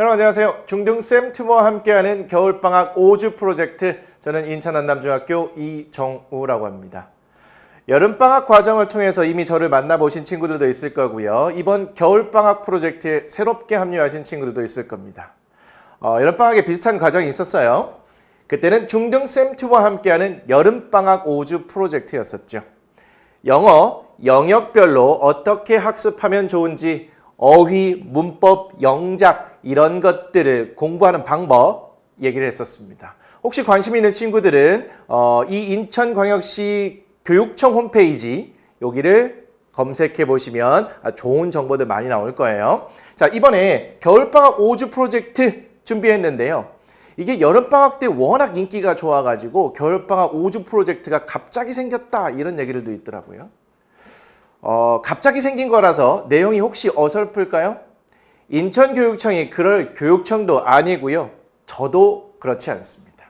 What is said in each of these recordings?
여러분 안녕하세요. 중등쌤 투모와 함께하는 겨울방학 5주 프로젝트, 저는 인천 한남중학교 이정우라고 합니다. 여름방학 과정을 통해서 이미 저를 만나보신 친구들도 있을 거고요. 이번 겨울방학 프로젝트에 새롭게 합류하신 친구들도 있을 겁니다. 여름방학에 비슷한 과정이 있었어요. 그때는 중등쌤 투모와 함께하는 여름방학 5주 프로젝트였었죠. 영어 영역별로 어떻게 학습하면 좋은지 어휘, 문법, 영작 이런 것들을 공부하는 방법 얘기를 했었습니다. 혹시 관심 있는 친구들은 이 인천광역시 교육청 홈페이지 여기를 검색해 보시면 좋은 정보들 많이 나올 거예요. 자, 이번에 겨울방학 5주 프로젝트 준비했는데요. 이게 여름방학 때 워낙 인기가 좋아가지고 겨울방학 5주 프로젝트가 갑자기 생겼다 이런 얘기들도 있더라고요. 갑자기 생긴 거라서 내용이 혹시 어설플까요? 인천교육청이 그럴 교육청도 아니고요. 저도 그렇지 않습니다.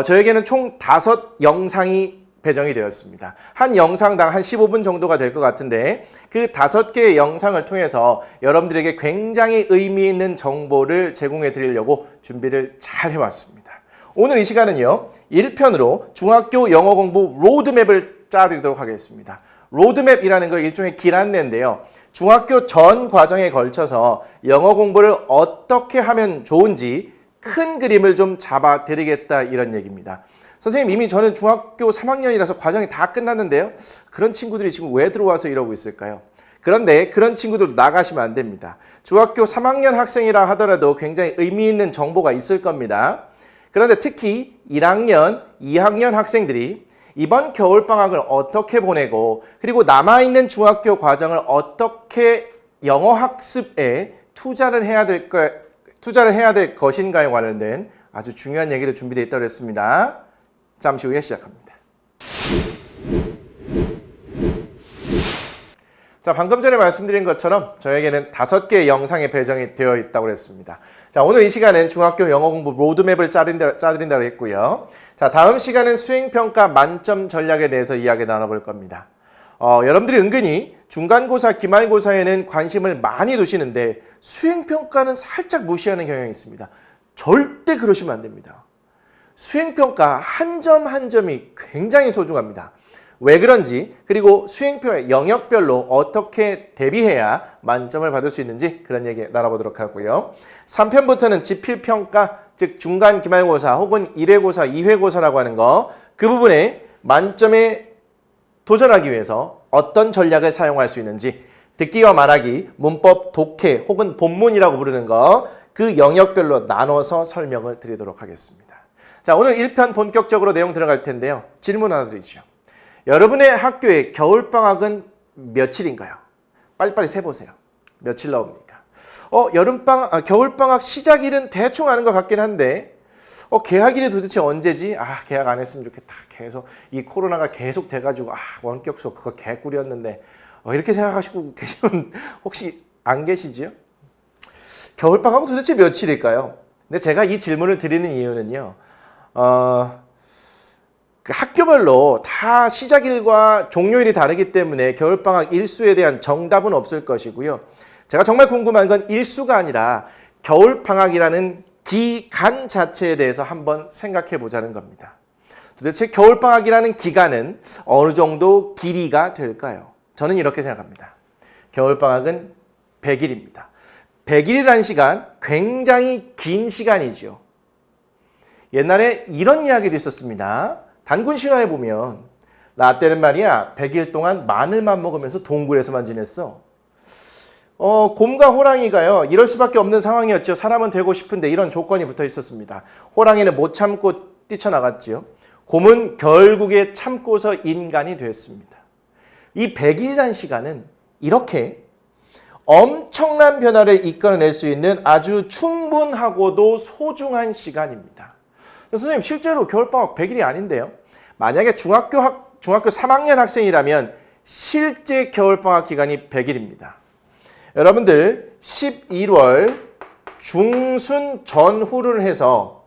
저에게는 총 5영상이 배정이 되었습니다. 한 영상당 한 15분 정도가 될 것 같은데 그 5개의 영상을 통해서 여러분들에게 굉장히 의미 있는 정보를 제공해 드리려고 준비를 잘 해왔습니다. 오늘 이 시간은요. 1편으로 중학교 영어 공부 로드맵을 짜드리도록 하겠습니다. 로드맵이라는 거 일종의 길 안내인데요. 중학교 전 과정에 걸쳐서 영어 공부를 어떻게 하면 좋은지 큰 그림을 좀 잡아드리겠다 이런 얘기입니다. 선생님 이미 저는 중학교 3학년이라서 과정이 다 끝났는데요. 그런 친구들이 지금 왜 들어와서 이러고 있을까요? 그런데 그런 친구들도 나가시면 안 됩니다. 중학교 3학년 학생이라 하더라도 굉장히 의미 있는 정보가 있을 겁니다. 그런데 특히 1학년, 2학년 학생들이 이번 겨울방학을 어떻게 보내고 그리고 남아있는 중학교 과정을 어떻게 영어 학습에 투자를 해야 될 것인가에 관련된 아주 중요한 얘기를 준비되어 있다고 했습니다. 잠시 후에 시작합니다. 자, 방금 전에 말씀드린 것처럼 저에게는 5개의 영상이 배정이 되어 있다고 했습니다. 자, 오늘 이 시간은 중학교 영어 공부 로드맵을 짜드린다고 했고요. 자, 다음 시간은 수행평가 만점 전략에 대해서 이야기 나눠볼 겁니다. 여러분들이 은근히 중간고사, 기말고사에는 관심을 많이 두시는데 수행평가는 살짝 무시하는 경향이 있습니다. 절대 그러시면 안 됩니다. 수행평가 한 점 한 점이 굉장히 소중합니다. 왜 그런지 그리고 수행표의 영역별로 어떻게 대비해야 만점을 받을 수 있는지 그런 얘기 나눠보도록 하고요. 3편부터는 지필평가, 즉 중간 기말고사 혹은 1회고사, 2회고사라고 하는 거, 그 부분에 만점에 도전하기 위해서 어떤 전략을 사용할 수 있는지, 듣기와 말하기, 문법, 독해 혹은 본문이라고 부르는 거, 그 영역별로 나눠서 설명을 드리도록 하겠습니다. 자, 오늘 1편 본격적으로 내용 들어갈 텐데요. 질문 하나 드리죠. 여러분의 학교의 겨울방학은 며칠인가요? 빨리빨리 세보세요. 며칠 나옵니까? 겨울방학 시작일은 대충 아는 것 같긴 한데 개학일이 도대체 언제지? 개학 안 했으면 좋겠다. 계속 이 코로나가 계속 돼가지고 원격 수업 그거 개꿀이었는데 이렇게 생각하시고 계시면 혹시 안 계시지요? 겨울방학은 도대체 며칠일까요? 근데 제가 이 질문을 드리는 이유는요. 학교별로 다 시작일과 종료일이 다르기 때문에 겨울방학 일수에 대한 정답은 없을 것이고요. 제가 정말 궁금한 건 일수가 아니라 겨울방학이라는 기간 자체에 대해서 한번 생각해 보자는 겁니다. 도대체 겨울방학이라는 기간은 어느 정도 길이가 될까요? 저는 이렇게 생각합니다. 겨울방학은 100일입니다. 100일이라는 시간 굉장히 긴 시간이죠. 옛날에 이런 이야기도 있었습니다. 단군 신화에 보면 라떼는 말이야 100일 동안 마늘만 먹으면서 동굴에서만 지냈어. 곰과 호랑이가요 이럴 수밖에 없는 상황이었죠. 사람은 되고 싶은데 이런 조건이 붙어 있었습니다. 호랑이는 못 참고 뛰쳐나갔지요. 곰은 결국에 참고서 인간이 됐습니다. 이 100일이라는 시간은 이렇게 엄청난 변화를 이끌어낼 수 있는 아주 충분하고도 소중한 시간입니다. 선생님 실제로 겨울방학 100일이 아닌데요. 만약에 중학교 3학년 학생이라면 실제 겨울방학 기간이 100일입니다. 여러분들 11월 중순 전후를 해서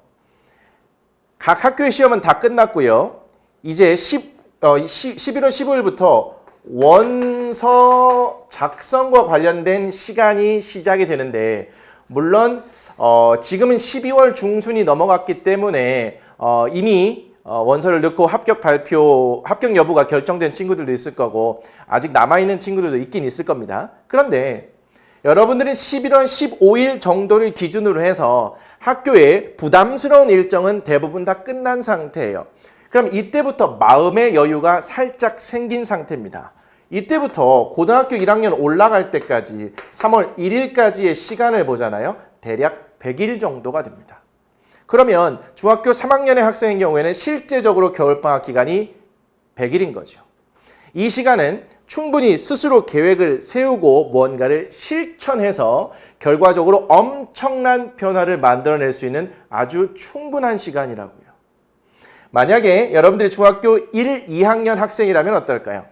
각 학교의 시험은 다 끝났고요. 이제 11월 15일부터 원서 작성과 관련된 시간이 시작이 되는데 물론 지금은 12월 중순이 넘어갔기 때문에 이미 원서를 넣고 합격 여부가 결정된 친구들도 있을 거고 아직 남아있는 친구들도 있긴 있을 겁니다. 그런데 여러분들은 11월 15일 정도를 기준으로 해서 학교에 부담스러운 일정은 대부분 다 끝난 상태예요. 그럼 이때부터 마음의 여유가 살짝 생긴 상태입니다. 이때부터 고등학교 1학년 올라갈 때까지 3월 1일까지의 시간을 보잖아요. 대략 100일 정도가 됩니다. 그러면 중학교 3학년의 학생의 경우에는 실제적으로 겨울방학 기간이 100일인 거죠. 이 시간은 충분히 스스로 계획을 세우고 무언가를 실천해서 결과적으로 엄청난 변화를 만들어낼 수 있는 아주 충분한 시간이라고요. 만약에 여러분들이 중학교 1, 2학년 학생이라면 어떨까요?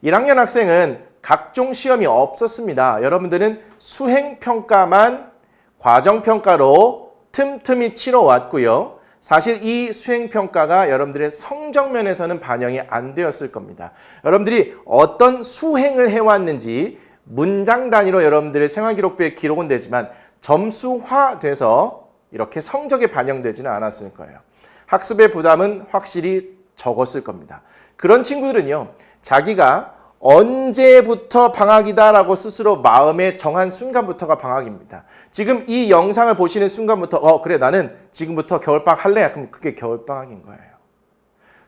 1학년 학생은 각종 시험이 없었습니다. 여러분들은 수행평가만 과정평가로 틈틈이 치러왔고요. 사실 이 수행평가가 여러분들의 성적 면에서는 반영이 안 되었을 겁니다. 여러분들이 어떤 수행을 해왔는지 문장 단위로 여러분들의 생활기록부에 기록은 되지만 점수화돼서 이렇게 성적에 반영되지는 않았을 거예요. 학습의 부담은 확실히 적었을 겁니다. 그런 친구들은요, 자기가 언제부터 방학이다라고 스스로 마음에 정한 순간부터가 방학입니다. 지금 이 영상을 보시는 순간부터 그래 나는 지금부터 겨울방학 할래? 그럼 그게 겨울방학인 거예요.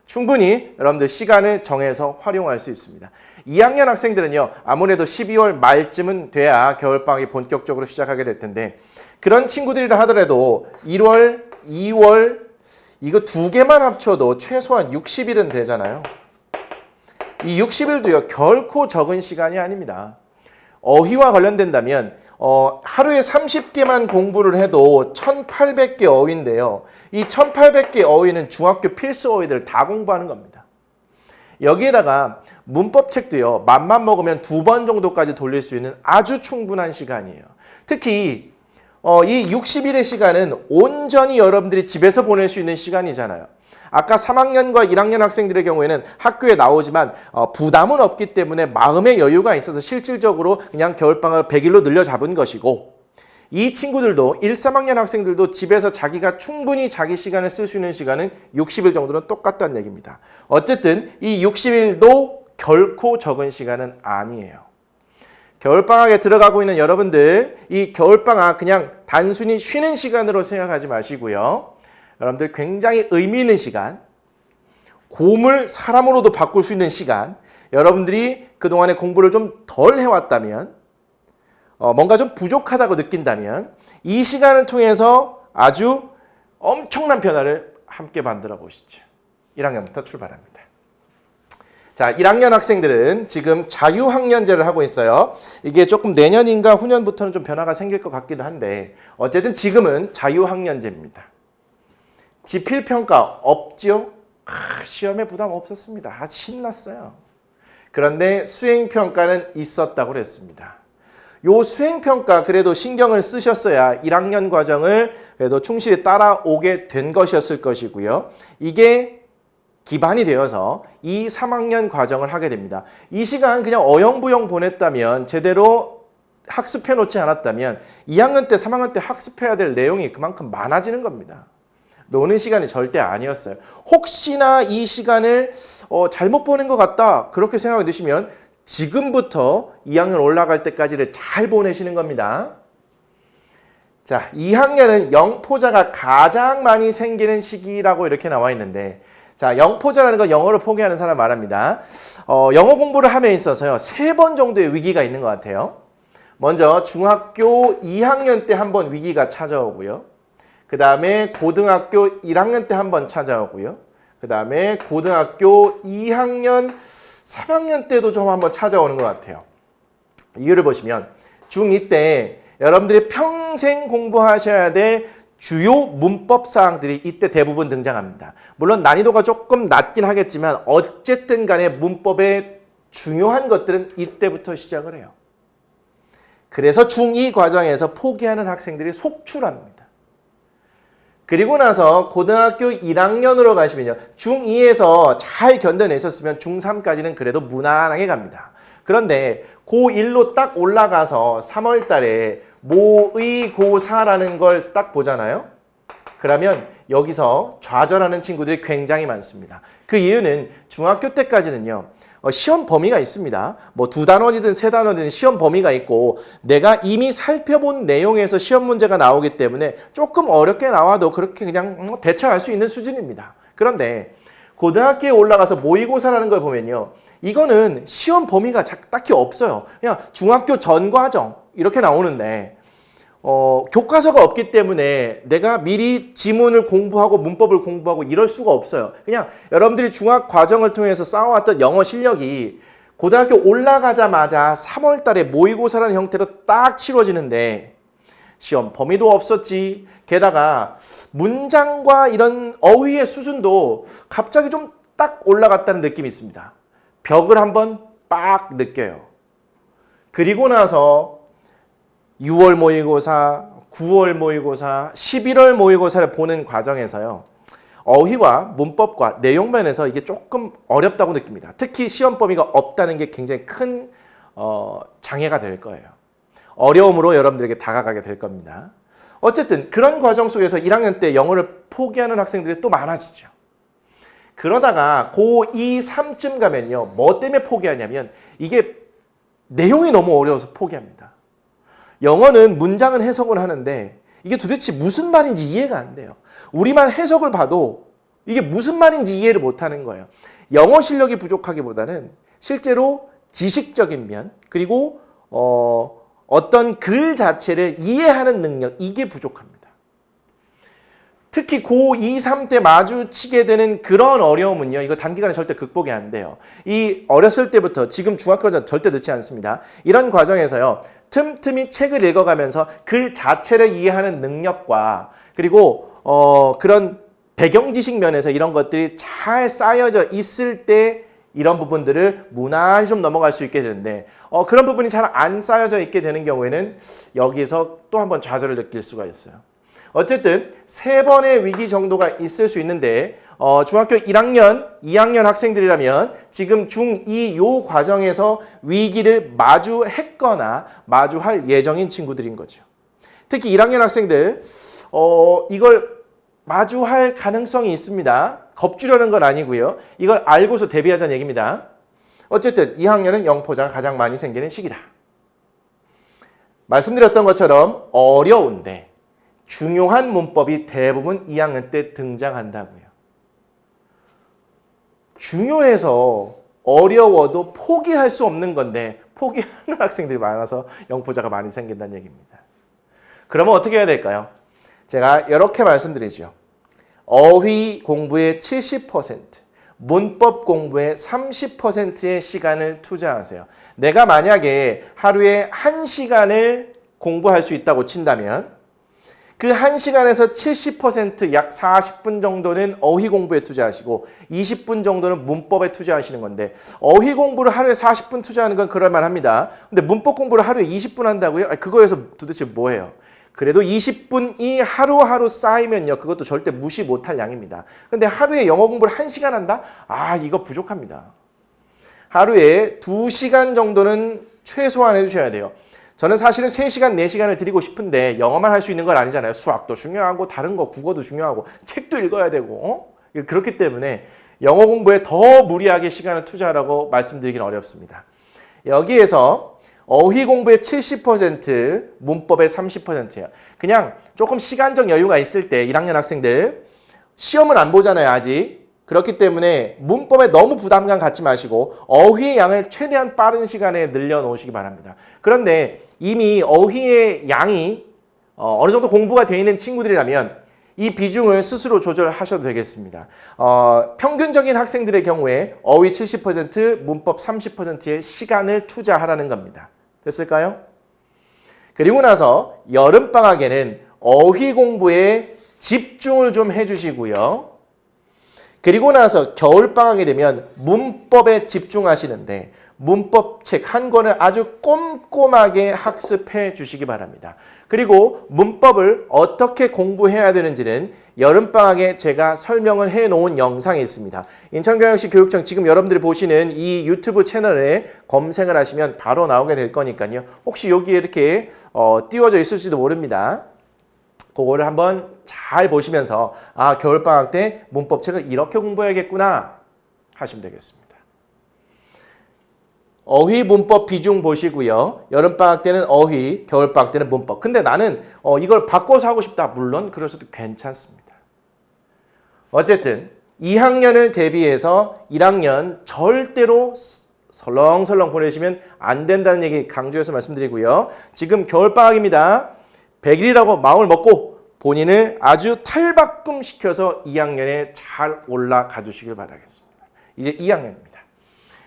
충분히 여러분들 시간을 정해서 활용할 수 있습니다. 2학년 학생들은요, 아무래도 12월 말쯤은 돼야 겨울방학이 본격적으로 시작하게 될 텐데 그런 친구들이라 하더라도 1월, 2월 이거 두 개만 합쳐도 최소한 60일은 되잖아요. 이 60일도요 결코 적은 시간이 아닙니다. 어휘와 관련된다면 하루에 30개만 공부를 해도 1800개 어휘인데요. 이 1800개 어휘는 중학교 필수 어휘들을 다 공부하는 겁니다. 여기에다가 문법책도요 맘만 먹으면 2번 정도까지 돌릴 수 있는 아주 충분한 시간이에요. 특히 이 60일의 시간은 온전히 여러분들이 집에서 보낼 수 있는 시간이잖아요. 아까 3학년과 1학년 학생들의 경우에는 학교에 나오지만 부담은 없기 때문에 마음의 여유가 있어서 실질적으로 그냥 겨울방학을 100일로 늘려 잡은 것이고 이 친구들도 1, 3학년 학생들도 집에서 자기가 충분히 자기 시간을 쓸 수 있는 시간은 60일 정도는 똑같다는 얘기입니다. 어쨌든 이 60일도 결코 적은 시간은 아니에요. 겨울방학에 들어가고 있는 여러분들 이 겨울방학 그냥 단순히 쉬는 시간으로 생각하지 마시고요. 여러분들 굉장히 의미 있는 시간, 곰을 사람으로도 바꿀 수 있는 시간, 여러분들이 그동안에 공부를 좀 덜 해왔다면 뭔가 좀 부족하다고 느낀다면 이 시간을 통해서 아주 엄청난 변화를 함께 만들어 보시죠. 1학년부터 출발합니다. 자, 1학년 학생들은 지금 자유학년제를 하고 있어요. 이게 조금 내년인가 후년부터는 좀 변화가 생길 것 같기도 한데 어쨌든 지금은 자유학년제입니다. 지필평가 없죠? 시험에 부담 없었습니다. 신났어요. 그런데 수행평가는 있었다고 그랬습니다. 요 수행평가 그래도 신경을 쓰셨어야 1학년 과정을 그래도 충실히 따라오게 된 것이었을 것이고요. 이게 기반이 되어서 2, 3학년 과정을 하게 됩니다. 이 시간 그냥 어영부영 보냈다면 제대로 학습해 놓지 않았다면 2학년 때, 3학년 때 학습해야 될 내용이 그만큼 많아지는 겁니다. 노는 시간이 절대 아니었어요. 혹시나 이 시간을 잘못 보낸 것 같다 그렇게 생각이 드시면 지금부터 2학년 올라갈 때까지를 잘 보내시는 겁니다. 자, 2학년은 영포자가 가장 많이 생기는 시기라고 이렇게 나와 있는데 자, 영포자라는 건 영어를 포기하는 사람 말합니다. 영어 공부를 함에 있어서요 3번 정도의 위기가 있는 것 같아요. 먼저 중학교 2학년 때 한 번 위기가 찾아오고요. 그 다음에 고등학교 1학년 때 한 번 찾아오고요. 그 다음에 고등학교 2학년, 3학년 때도 좀 한번 찾아오는 것 같아요. 이유를 보시면 중2 때 여러분들이 평생 공부하셔야 될 주요 문법 사항들이 이때 대부분 등장합니다. 물론 난이도가 조금 낮긴 하겠지만 어쨌든 간에 문법의 중요한 것들은 이때부터 시작을 해요. 그래서 중2 과정에서 포기하는 학생들이 속출합니다. 그리고 나서 고등학교 1학년으로 가시면요. 중2에서 잘 견뎌내셨으면 중3까지는 그래도 무난하게 갑니다. 그런데 고1로 딱 올라가서 3월 달에 모의고사라는 걸 딱 보잖아요. 그러면 여기서 좌절하는 친구들이 굉장히 많습니다. 그 이유는 중학교 때까지는요. 시험 범위가 있습니다. 뭐 2단원이든 3단원이든 시험 범위가 있고 내가 이미 살펴본 내용에서 시험 문제가 나오기 때문에 조금 어렵게 나와도 그렇게 그냥 대처할 수 있는 수준입니다. 그런데 고등학교에 올라가서 모의고사라는 걸 보면요. 이거는 시험 범위가 딱히 없어요. 그냥 중학교 전 과정 이렇게 나오는데 교과서가 없기 때문에 내가 미리 지문을 공부하고 문법을 공부하고 이럴 수가 없어요. 그냥 여러분들이 중학 과정을 통해서 쌓아왔던 영어 실력이 고등학교 올라가자마자 3월 달에 모의고사라는 형태로 딱 치러지는데 시험 범위도 없었지. 게다가 문장과 이런 어휘의 수준도 갑자기 좀 딱 올라갔다는 느낌이 있습니다. 벽을 한번 빡 느껴요. 그리고 나서 6월 모의고사, 9월 모의고사, 11월 모의고사를 보는 과정에서요. 어휘와 문법과 내용 면에서 이게 조금 어렵다고 느낍니다. 특히 시험 범위가 없다는 게 굉장히 큰 장애가 될 거예요. 어려움으로 여러분들에게 다가가게 될 겁니다. 어쨌든 그런 과정 속에서 1학년 때 영어를 포기하는 학생들이 또 많아지죠. 그러다가 고2, 3쯤 가면요. 뭐 때문에 포기하냐면 이게 내용이 너무 어려워서 포기합니다. 영어는 문장은 해석을 하는데 이게 도대체 무슨 말인지 이해가 안 돼요. 우리말 해석을 봐도 이게 무슨 말인지 이해를 못하는 거예요. 영어 실력이 부족하기보다는 실제로 지식적인 면 그리고 어떤 글 자체를 이해하는 능력 이게 부족합니다. 특히 고2, 3 때 마주치게 되는 그런 어려움은요. 이거 단기간에 절대 극복이 안 돼요. 이 어렸을 때부터 지금 중학교는 절대 늦지 않습니다. 이런 과정에서요. 틈틈이 책을 읽어가면서 글 자체를 이해하는 능력과 그리고 그런 배경 지식 면에서 이런 것들이 잘 쌓여져 있을 때 이런 부분들을 무난히 좀 넘어갈 수 있게 되는데 그런 부분이 잘 안 쌓여져 있게 되는 경우에는 여기서 또 한번 좌절을 느낄 수가 있어요. 어쨌든 3번의 위기 정도가 있을 수 있는데 중학교 1학년, 2학년 학생들이라면 지금 중2 요 과정에서 위기를 마주했거나 마주할 예정인 친구들인 거죠. 특히 1학년 학생들 이걸 마주할 가능성이 있습니다. 겁주려는 건 아니고요. 이걸 알고서 대비하자는 얘기입니다. 어쨌든 2학년은 영포자가 가장 많이 생기는 시기다. 말씀드렸던 것처럼 어려운데 중요한 문법이 대부분 2학년 때 등장한다고요. 중요해서 어려워도 포기할 수 없는 건데 포기하는 학생들이 많아서 영포자가 많이 생긴다는 얘기입니다. 그러면 어떻게 해야 될까요? 제가 이렇게 말씀드리죠. 어휘 공부의 70%, 문법 공부의 30%의 시간을 투자하세요. 내가 만약에 하루에 1시간을 공부할 수 있다고 친다면 그 1시간에서 70% 약 40분 정도는 어휘 공부에 투자하시고 20분 정도는 문법에 투자하시는 건데 어휘 공부를 하루에 40분 투자하는 건 그럴만합니다. 근데 문법 공부를 하루에 20분 한다고요? 그거에서 도대체 뭐예요? 그래도 20분이 하루하루 쌓이면요. 그것도 절대 무시 못할 양입니다. 근데 하루에 영어 공부를 1시간 한다? 이거 부족합니다. 하루에 2시간 정도는 최소한 해주셔야 돼요. 저는 사실은 3시간, 4시간을 드리고 싶은데 영어만 할 수 있는 건 아니잖아요. 수학도 중요하고 다른 거 국어도 중요하고 책도 읽어야 되고 그렇기 때문에 영어 공부에 더 무리하게 시간을 투자하라고 말씀드리기는 어렵습니다. 여기에서 어휘 공부의 70%, 문법의 30%예요. 그냥 조금 시간적 여유가 있을 때 1학년 학생들 시험은 안 보잖아요. 아직. 그렇기 때문에 문법에 너무 부담감 갖지 마시고 어휘의 양을 최대한 빠른 시간에 늘려놓으시기 바랍니다. 그런데 이미 어휘의 양이 어느 정도 공부가 되어 있는 친구들이라면 이 비중을 스스로 조절하셔도 되겠습니다. 평균적인 학생들의 경우에 어휘 70%, 문법 30%의 시간을 투자하라는 겁니다. 됐을까요? 그리고 나서 여름방학에는 어휘 공부에 집중을 좀 해주시고요. 그리고 나서 겨울방학이 되면 문법에 집중하시는데 문법 책 한 권을 아주 꼼꼼하게 학습해 주시기 바랍니다. 그리고 문법을 어떻게 공부해야 되는지는 여름방학에 제가 설명을 해놓은 영상이 있습니다. 인천경영시 교육청 지금 여러분들이 보시는 이 유튜브 채널에 검색을 하시면 바로 나오게 될 거니까요. 혹시 여기에 이렇게 띄워져 있을지도 모릅니다. 그거를 한번 잘 보시면서 아, 겨울방학 때 문법책을 이렇게 공부해야겠구나 하시면 되겠습니다. 어휘 문법 비중 보시고요. 여름방학 때는 어휘, 겨울방학 때는 문법. 근데 나는 이걸 바꿔서 하고 싶다. 물론 그러셔도 괜찮습니다. 어쨌든 2학년을 대비해서 1학년 절대로 설렁설렁 보내시면 안 된다는 얘기 강조해서 말씀드리고요. 지금 겨울방학입니다. 100일이라고 마음을 먹고 본인을 아주 탈바꿈 시켜서 2학년에 잘 올라가 주시길 바라겠습니다. 이제 2학년입니다.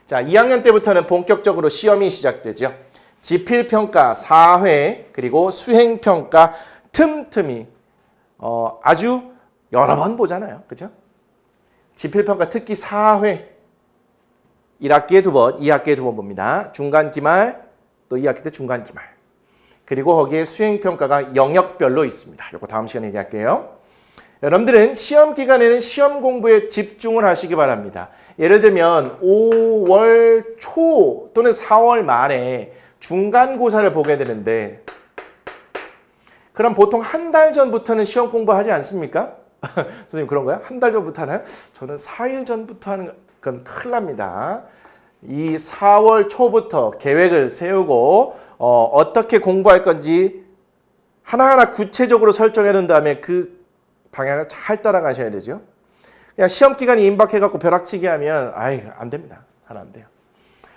자, 2학년 때부터는 본격적으로 시험이 시작되죠. 지필평가 4회 그리고 수행평가 틈틈이 아주 여러 번 보잖아요. 그죠? 지필평가 특히 4회 1학기에 2번, 2학기에 2번 봅니다. 중간기말 또 2학기 때 중간기말 그리고 거기에 수행평가가 영역별로 있습니다. 이거 다음 시간에 얘기할게요. 여러분들은 시험 기간에는 시험 공부에 집중을 하시기 바랍니다. 예를 들면 5월 초 또는 4월 말에 중간고사를 보게 되는데 그럼 보통 한 달 전부터는 시험 공부하지 않습니까? 선생님 그런가요? 한 달 전부터 하나요? 저는 4일 전부터 하는 건 큰일 납니다. 이 4월 초부터 계획을 세우고 어떻게 공부할 건지 하나하나 구체적으로 설정해 놓은 다음에 그 방향을 잘 따라가셔야 되죠. 그냥 시험 기간이 임박해갖고 벼락치기 하면 안 됩니다. 하나 안 돼요.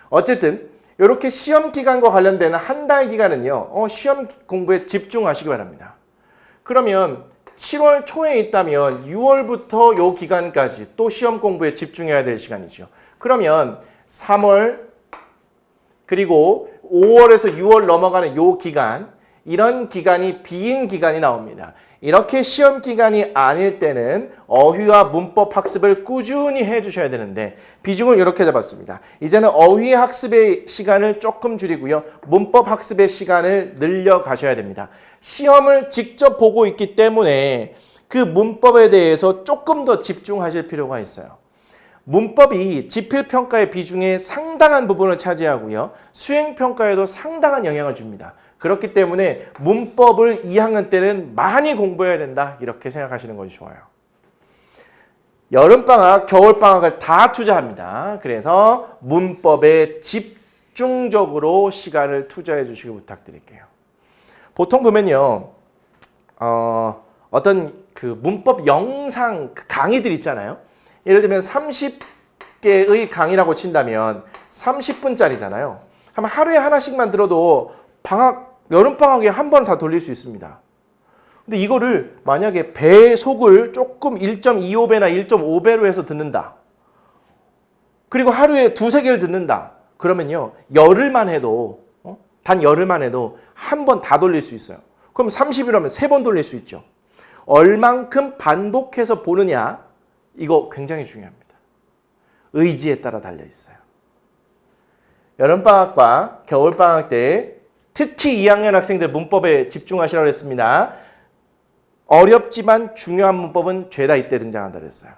어쨌든 이렇게 시험 기간과 관련되는 한 달 기간은요. 시험 공부에 집중하시기 바랍니다. 그러면 7월 초에 있다면 6월부터 요 기간까지 또 시험 공부에 집중해야 될 시간이죠. 그러면 3월 그리고 5월에서 6월 넘어가는 요 기간 이런 기간이 비인 기간이 나옵니다. 이렇게 시험 기간이 아닐 때는 어휘와 문법 학습을 꾸준히 해주셔야 되는데 비중을 이렇게 잡았습니다. 이제는 어휘 학습의 시간을 조금 줄이고요. 문법 학습의 시간을 늘려가셔야 됩니다. 시험을 직접 보고 있기 때문에 그 문법에 대해서 조금 더 집중하실 필요가 있어요. 문법이 지필평가의 비중에 상당한 부분을 차지하고요. 수행평가에도 상당한 영향을 줍니다. 그렇기 때문에 문법을 2학년 때는 많이 공부해야 된다. 이렇게 생각하시는 것이 좋아요. 여름방학, 겨울방학을 다 투자합니다. 그래서 문법에 집중적으로 시간을 투자해 주시길 부탁드릴게요. 보통 보면요. 어떤 그 문법 영상 강의들 있잖아요. 예를 들면 30개의 강의라고 친다면 30분짜리잖아요. 하루에 하나씩만 들어도 여름방학에 한 번 다 돌릴 수 있습니다. 근데 이거를 만약에 배속을 조금 1.25배나 1.5배로 해서 듣는다. 그리고 하루에 2-3개를 듣는다. 그러면요. 열흘만 해도 단 열흘만 해도 한 번 다 돌릴 수 있어요. 그럼 30일이면 3번 돌릴 수 있죠. 얼만큼 반복해서 보느냐 이거 굉장히 중요합니다. 의지에 따라 달려 있어요. 여름방학과 겨울방학 때 특히 2학년 학생들 문법에 집중하시라고 했습니다. 어렵지만 중요한 문법은 죄다 이때 등장한다 그랬어요.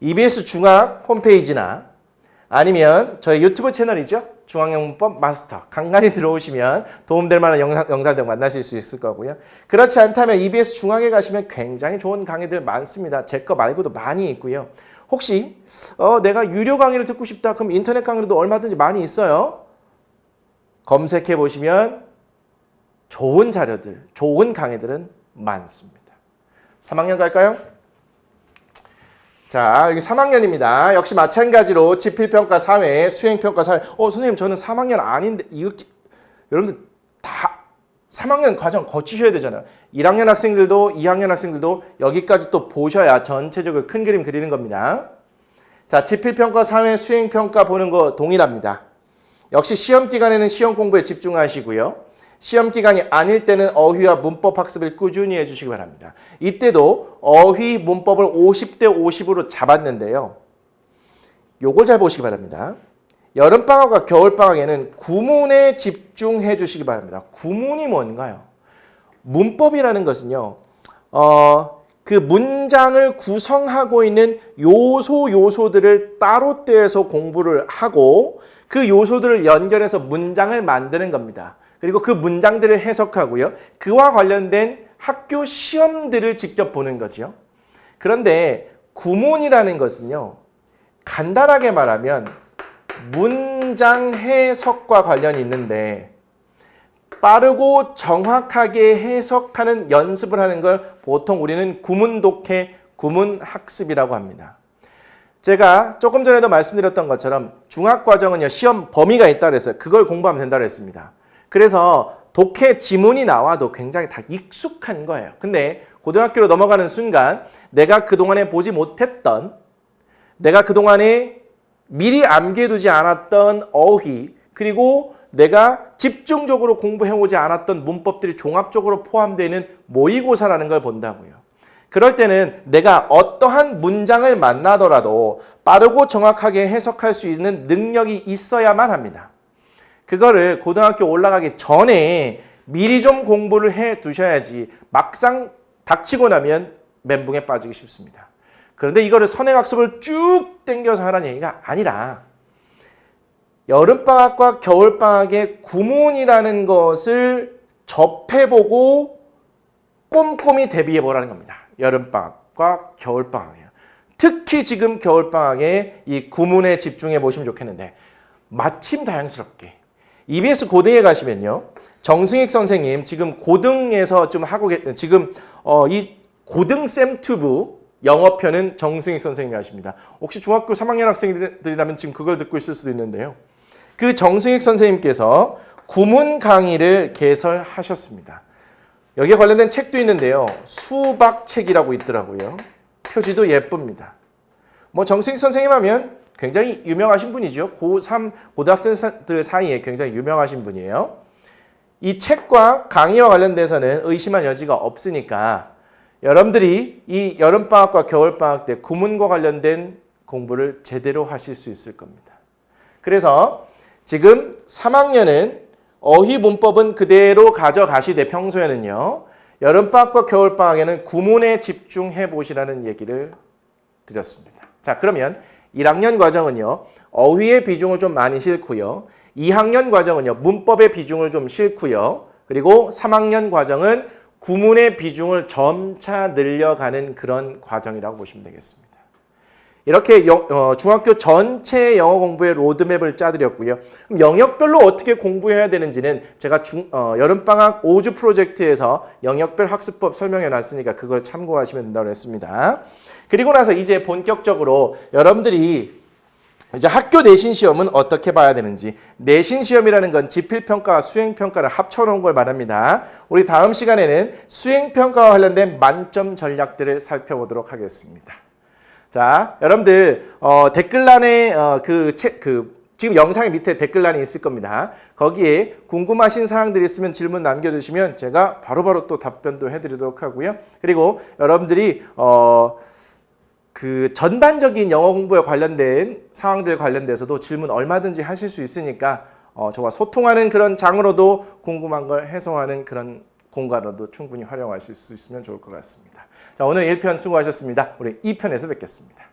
EBS 중학 홈페이지나 아니면 저희 유튜브 채널이죠. 중학용 문법 마스터. 간간히 들어오시면 도움될 만한 영상들 만나실 수 있을 거고요. 그렇지 않다면 EBS 중학에 가시면 굉장히 좋은 강의들 많습니다. 제 거 말고도 많이 있고요. 혹시 내가 유료 강의를 듣고 싶다. 그럼 인터넷 강의도 얼마든지 많이 있어요. 검색해 보시면 좋은 자료들, 좋은 강의들은 많습니다. 3학년 갈까요? 자, 여기 3학년입니다. 역시 마찬가지로 지필평가 4회, 수행평가 4회. 선생님 저는 3학년 아닌데 여러분들 다 3학년 과정 거치셔야 되잖아요. 1학년 학생들도 2학년 학생들도 여기까지 또 보셔야 전체적으로 큰 그림 그리는 겁니다. 자, 지필평가 4회, 수행평가 보는 거 동일합니다. 역시 시험 기간에는 시험 공부에 집중하시고요. 시험 기간이 아닐 때는 어휘와 문법 학습을 꾸준히 해주시기 바랍니다. 이때도 어휘, 문법을 50대 50으로 잡았는데요. 요걸 잘 보시기 바랍니다. 여름방학과 겨울방학에는 구문에 집중해 주시기 바랍니다. 구문이 뭔가요? 문법이라는 것은요. 그 문장을 구성하고 있는 요소들을 따로 떼서 공부를 하고 그 요소들을 연결해서 문장을 만드는 겁니다. 그리고 그 문장들을 해석하고요. 그와 관련된 학교 시험들을 직접 보는 거죠. 그런데 구문이라는 것은요. 간단하게 말하면 문장 해석과 관련이 있는데 빠르고 정확하게 해석하는 연습을 하는 걸 보통 우리는 구문 독해, 구문 학습이라고 합니다. 제가 조금 전에도 말씀드렸던 것처럼 중학과정은요, 시험 범위가 있다 그랬어요. 그걸 공부하면 된다고 했습니다. 그래서 독해 지문이 나와도 굉장히 다 익숙한 거예요. 근데 고등학교로 넘어가는 순간 내가 그동안에 보지 못했던, 내가 그동안에 미리 암기해두지 않았던 어휘, 그리고 내가 집중적으로 공부해오지 않았던 문법들이 종합적으로 포함되어 있는 모의고사라는 걸 본다고요. 그럴 때는 내가 어떠한 문장을 만나더라도 빠르고 정확하게 해석할 수 있는 능력이 있어야만 합니다. 그거를 고등학교 올라가기 전에 미리 좀 공부를 해 두셔야지 막상 닥치고 나면 멘붕에 빠지기 쉽습니다. 그런데 이거를 선행학습을 쭉 당겨서 하라는 얘기가 아니라 여름방학과 겨울방학의 구문이라는 것을 접해보고 꼼꼼히 대비해보라는 겁니다. 여름방학과 겨울방학이에요. 특히 지금 겨울방학에 이 구문에 집중해 보시면 좋겠는데 마침 다행스럽게 EBS 고등에 가시면요. 정승익 선생님 지금 고등에서 좀 하고 지금 이 고등 쌤튜브 영어편은 정승익 선생님이 하십니다. 혹시 중학교 3학년 학생들이라면 지금 그걸 듣고 있을 수도 있는데요. 그 정승익 선생님께서 구문 강의를 개설하셨습니다. 여기에 관련된 책도 있는데요. 수박책이라고 있더라고요. 표지도 예쁩니다. 뭐 정승익 선생님 하면 굉장히 유명하신 분이죠. 고3 고등학생들 사이에 굉장히 유명하신 분이에요. 이 책과 강의와 관련돼서는 의심할 여지가 없으니까 여러분들이 이 여름방학과 겨울방학 때 구문과 관련된 공부를 제대로 하실 수 있을 겁니다. 그래서 지금 3학년은 어휘 문법은 그대로 가져가시되 평소에는요. 여름방학과 겨울방학에는 구문에 집중해 보시라는 얘기를 드렸습니다. 자, 그러면 1학년 과정은요. 어휘의 비중을 좀 많이 싣고요. 2학년 과정은요. 문법의 비중을 좀 싣고요. 그리고 3학년 과정은 구문의 비중을 점차 늘려가는 그런 과정이라고 보시면 되겠습니다. 이렇게 중학교 전체 영어 공부의 로드맵을 짜드렸고요. 그럼 영역별로 어떻게 공부해야 되는지는 제가 여름방학 5주 프로젝트에서 영역별 학습법 설명해 놨으니까 그걸 참고하시면 된다고 했습니다. 그리고 나서 이제 본격적으로 여러분들이 이제 학교 내신 시험은 어떻게 봐야 되는지, 내신 시험이라는 건 지필평가와 수행평가를 합쳐놓은 걸 말합니다. 우리 다음 시간에는 수행평가와 관련된 만점 전략들을 살펴보도록 하겠습니다. 자, 여러분들 댓글란에 지금 영상의 밑에 댓글란이 있을 겁니다. 거기에 궁금하신 사항들이 있으면 질문 남겨주시면 제가 바로바로 또 답변도 해드리도록 하고요. 그리고 여러분들이 그 전반적인 영어 공부에 관련된 상황들 관련돼서도 질문 얼마든지 하실 수 있으니까 저와 소통하는 그런 장으로도 궁금한 걸 해소하는 그런 공간으로도 충분히 활용하실 수 있으면 좋을 것 같습니다. 자, 오늘 1편 수고하셨습니다. 우리 2편에서 뵙겠습니다.